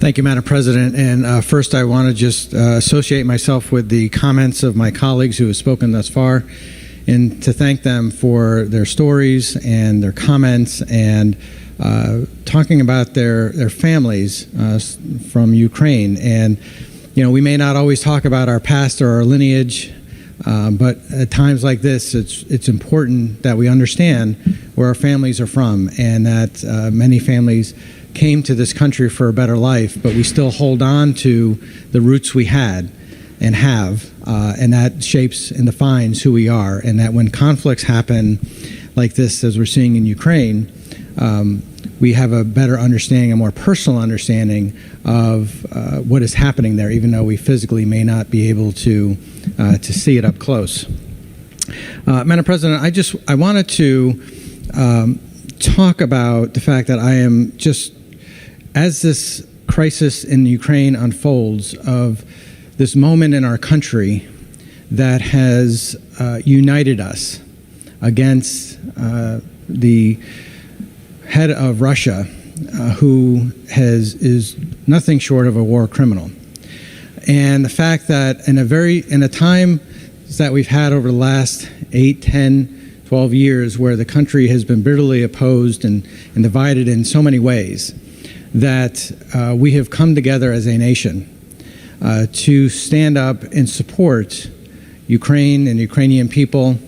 Thank you, Madam President. And first, I want to just associate myself with the comments of my colleagues who have spoken thus far, and to thank them for their stories and their comments and talking about their families from Ukraine. And, you know, we may not always talk about our past or our lineage, but at times like this, it's important that we understand where our families are from, and that many families came to this country for a better life, but we still hold on to the roots we had and have, and that shapes and defines who we are. And that when conflicts happen like this, as we're seeing in Ukraine, we have a better understanding, a more personal understanding of what is happening there, even though we physically may not be able to see it up close. Madam President, I wanted to talk about the fact that I am just, as this crisis in Ukraine unfolds, of this moment in our country that has united us against the head of Russia, who is nothing short of a war criminal. And the fact that in a time that we've had over the last 8, 10, 12 years, where the country has been bitterly opposed and divided in so many ways, that we have come together as a nation to stand up and support Ukraine and Ukrainian people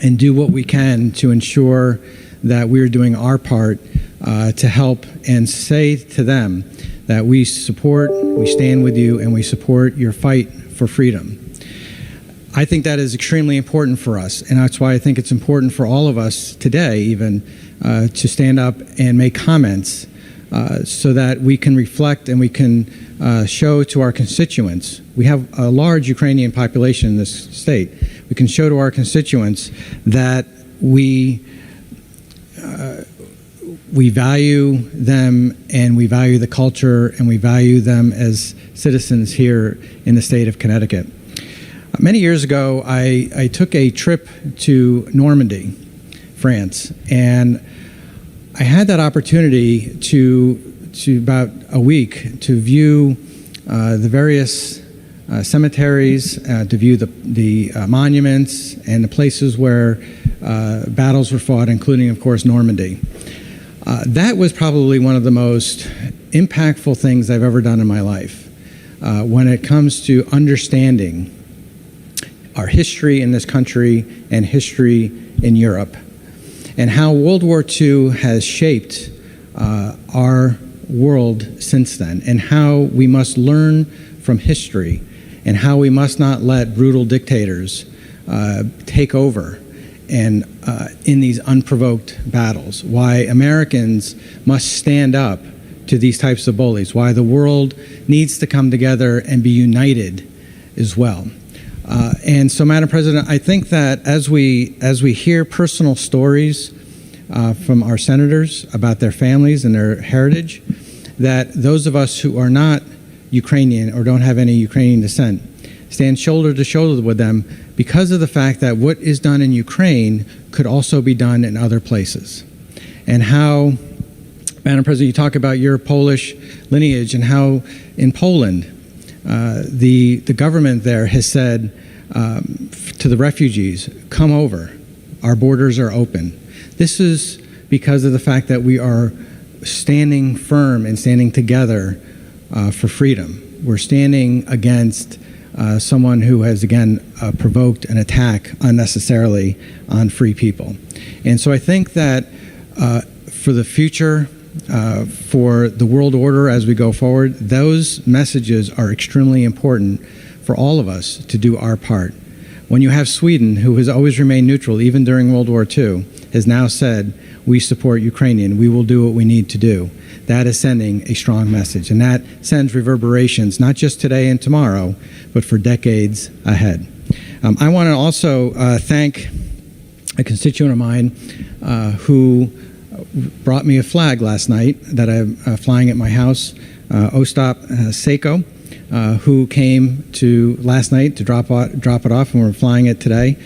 and do what we can to ensure that we're doing our part to help and say to them that we stand with you, and we support your fight for freedom. I think that is extremely important for us, and that's why I think it's important for all of us today even to stand up and make comments so that we can reflect and we can show to our constituents. We have a large Ukrainian population in this state. We can show to our constituents that we value them, and we value the culture, and we value them as citizens here in the state of Connecticut. Many years ago, I took a trip to Normandy, France, and I had that opportunity to about a week to view the various cemeteries, to view the monuments and the places where battles were fought, including, of course, Normandy. That was probably one of the most impactful things I've ever done in my life when it comes to understanding our history in this country and history in Europe, and how World War II has shaped our world since then, and how we must learn from history, and how we must not let brutal dictators take over and in these unprovoked battles, why Americans must stand up to these types of bullies, why the world needs to come together and be united as well. And so, Madam President, I think that as we hear personal stories from our senators about their families and their heritage, that those of us who are not Ukrainian or don't have any Ukrainian descent stand shoulder to shoulder with them, because of the fact that what is done in Ukraine could also be done in other places. And how, Madam President, you talk about your Polish lineage, and how in Poland, the government there has said to the refugees, come over, our borders are open. This is because of the fact that we are standing firm and standing together for freedom. We're standing against someone who has, again, provoked an attack unnecessarily on free people. And so I think that for the future, for the world order as we go forward, those messages are extremely important for all of us to do our part. When you have Sweden, who has always remained neutral, even during World War II, has now said, we support Ukrainian, we will do what we need to do. That is sending a strong message, and that sends reverberations, not just today and tomorrow, but for decades ahead. I want to also thank a constituent of mine who brought me a flag last night that I'm flying at my house, Ostap Seiko, who came to last night to drop it off, and we're flying it today.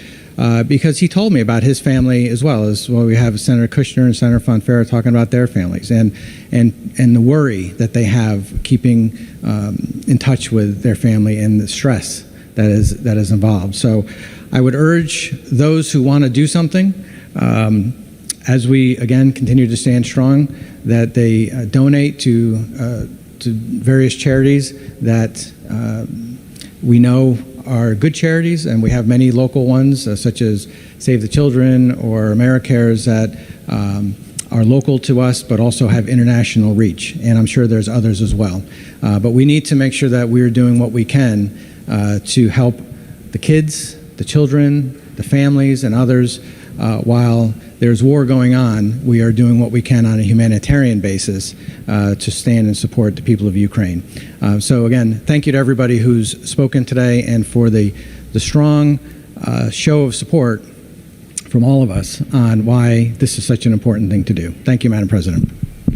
because he told me about his family as well. We have Senator Kushner and Senator Fonfara talking about their families and the worry that they have keeping in touch with their family and the stress that is involved. So I would urge those who want to do something, as we again continue to stand strong, that they donate to various charities that we know are good charities, and we have many local ones such as Save the Children or AmeriCares that are local to us but also have international reach, and I'm sure there's others as well. But we need to make sure that we're doing what we can to help the kids, the children, the families, and others. While there's war going on, we are doing what we can on a humanitarian basis to stand and support the people of Ukraine. So again, thank you to everybody who's spoken today and for the strong show of support from all of us on why this is such an important thing to do. Thank you, Madam President.